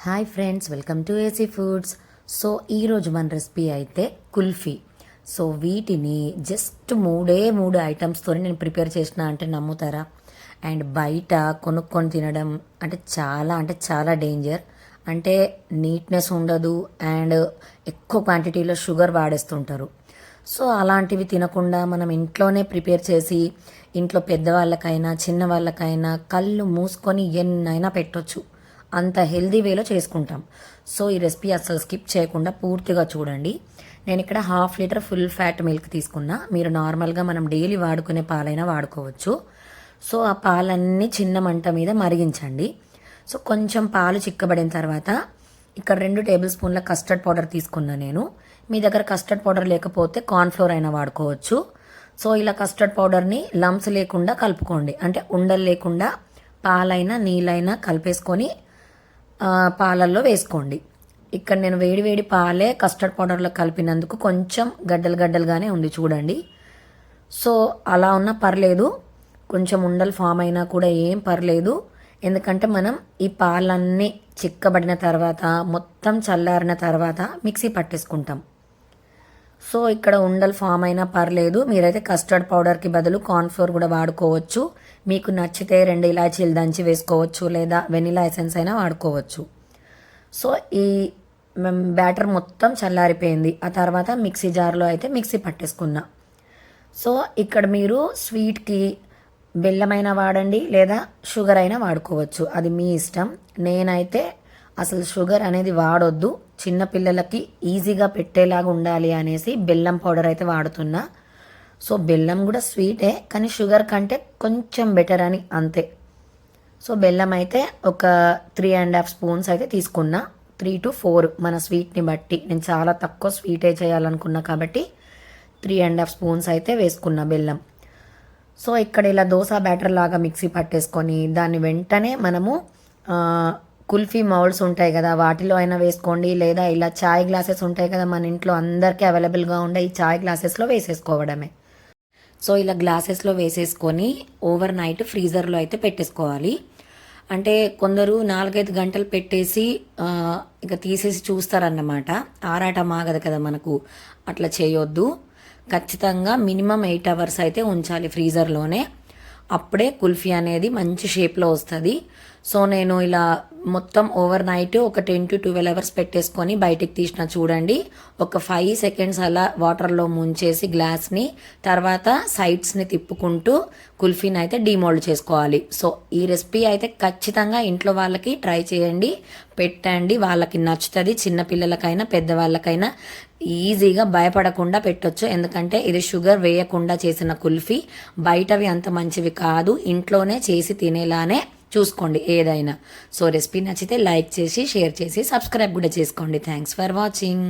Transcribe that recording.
Hi friends, welcome to AC foods. So ఈరోజు మన recipe అయితే కుల్ఫీ. సో వీటిని జస్ట్ మూడు ఐటమ్స్తో నేను ప్రిపేర్ చేసిన అంటే నమ్ముతారా? అండ్ బయట కొనుక్కొని తినడం అంటే చాలా డేంజర్. అంటే నీట్నెస్ ఉండదు అండ్ ఎక్కువ క్వాంటిటీలో షుగర్ వాడేస్తుంటారు. సో అలాంటివి తినకుండా మనం ఇంట్లోనే ప్రిపేర్ చేసి ఇంట్లో పెద్దవాళ్ళకైనా చిన్నవాళ్ళకైనా కళ్ళు మూసుకొని ఎన్నైనా పెట్టొచ్చు. అంత హెల్దీ వేలో చేసుకుంటాం. సో ఈ రెసిపీ అసలు స్కిప్ చేయకుండా పూర్తిగా చూడండి. నేను ఇక్కడ 1/2 లీటర్ ఫుల్ ఫ్యాట్ మిల్క్ తీసుకున్నా. మీరు నార్మల్గా మనం డైలీ వాడుకునే పాలైనా వాడుకోవచ్చు. సో ఆ పాలన్నీ చిన్న మంట మీద మరిగించండి. సో కొంచెం పాలు చిక్కబడిన తర్వాత ఇక్కడ 2 టేబుల్ స్పూన్ల కస్టర్డ్ పౌడర్ తీసుకున్నా నేను. మీ దగ్గర కస్టర్డ్ పౌడర్ లేకపోతే కార్న్ఫ్లోర్ అయినా వాడుకోవచ్చు. సో ఇలా కస్టర్డ్ పౌడర్ని లంప్స్ లేకుండా కలుపుకోండి. అంటే ఉండలు లేకుండా పాలైనా నీళ్ళైనా కలిపేసుకొని పాలల్లో వేసుకోండి. ఇక్కడ నేను వేడి పాలే కస్టర్డ్ పౌడర్లో కలిపినందుకు కొంచెం గడ్డలుగానే ఉంది చూడండి. సో అలా ఉన్నా పర్లేదు, కొంచెం ఉండలు ఫామ్ అయినా కూడా ఏం పర్లేదు. ఎందుకంటే మనం ఈ పాలన్నీ చిక్కబడిన తర్వాత మొత్తం చల్లారిన తర్వాత మిక్సీ పట్టేసుకుంటాం. సో ఇక్కడ ఉండలు ఫామ్ అయినా పర్లేదు. మీరైతే కస్టర్డ్ పౌడర్కి బదులు కార్న్ఫ్లోర్ కూడా వాడుకోవచ్చు. మీకు నచ్చితే 2 ఇలాచీలు దంచి వేసుకోవచ్చు, లేదా వెనిలా ఎసెన్స్ అయినా వాడుకోవచ్చు. సో ఈ బ్యాటర్ మొత్తం చల్లారిపోయింది. ఆ తర్వాత మిక్సీ జార్లో అయితే మిక్సీ పట్టేసుకున్నా. సో ఇక్కడ మీరు స్వీట్కి బెల్లమైనా వాడండి, లేదా షుగర్ అయినా వాడుకోవచ్చు, అది మీ ఇష్టం. నేనైతే అసలు షుగర్ అనేది వాడొద్దు, చిన్నపిల్లలకి ఈజీగా పెట్టేలాగా ఉండాలి అనేసి బెల్లం పౌడర్ అయితే వాడుతున్నా. సో బెల్లం కూడా స్వీటే, కానీ షుగర్ కంటే కొంచెం బెటర్ అని అంతే. సో బెల్లం అయితే ఒక 3.5 స్పూన్స్ అయితే తీసుకున్నా. 3 to 4 మన స్వీట్ని బట్టి. నేను చాలా తక్కువ స్వీటే చేయాలనుకున్నా కాబట్టి 3.5 స్పూన్స్ అయితే వేసుకున్నా బెల్లం. సో ఇక్కడ ఇలా దోశ బ్యాటర్ లాగా మిక్సీ పట్టేసుకొని దాన్ని వెంటనే మనము కుల్ఫీ మౌల్డ్స్ ఉంటాయి కదా, వాటిలో అయినా వేసుకోండి, లేదా ఇలా చాయ్ గ్లాసెస్ ఉంటాయి కదా మన ఇంట్లో అందరికీ అవైలబుల్గా ఉండే ఈ చాయ్ గ్లాసెస్లో వేసేసుకోవడమే. సో ఇలా గ్లాసెస్లో వేసేసుకొని ఓవర్ నైట్ ఫ్రీజర్లో అయితే పెట్టేసుకోవాలి. అంటే కొందరు 4-5 గంటలు పెట్టేసి ఇక తీసేసి చూస్తారన్నమాట. ఆరాటం ఆగదు కదా మనకు, అట్లా చేయొద్దు. ఖచ్చితంగా మినిమం 8 అవర్స్ అయితే ఉంచాలి ఫ్రీజర్లోనే. అప్పుడే కుల్ఫీ అనేది మంచి షేప్లో వస్తుంది. సో నేను ఇలా మొత్తం ఓవర్ నైట్ ఒక 10 to 12 అవర్స్ పెట్టేసుకొని బయటికి తీసిన చూడండి. ఒక 5 సెకండ్స్ అలా వాటర్లో ముంచేసి గ్లాస్ని, తర్వాత సైడ్స్ని తిప్పుకుంటూ కుల్ఫీని అయితే డీమోల్డ్ చేసుకోవాలి. సో ఈ రెసిపీ అయితే ఖచ్చితంగా ఇంట్లో వాళ్ళకి ట్రై చేయండి, పెట్టండి, వాళ్ళకి నచ్చుతుంది. చిన్నపిల్లలకైనా పెద్దవాళ్ళకైనా ఈజీగా భయపడకుండా పెట్టొచ్చు. ఎందుకంటే ఇది షుగర్ వేయకుండా చేసిన కుల్ఫీ. బయటవి అంత మంచివి కాదు, ఇంట్లోనే చేసి తినేలానే చూసుకోండి ఏదైనా. సో రెసిపీ నచ్చితే లైక్ చేసి, షేర్ చేసి, సబ్స్క్రైబ్ కూడా చేసుకోండి. Thanks for watching.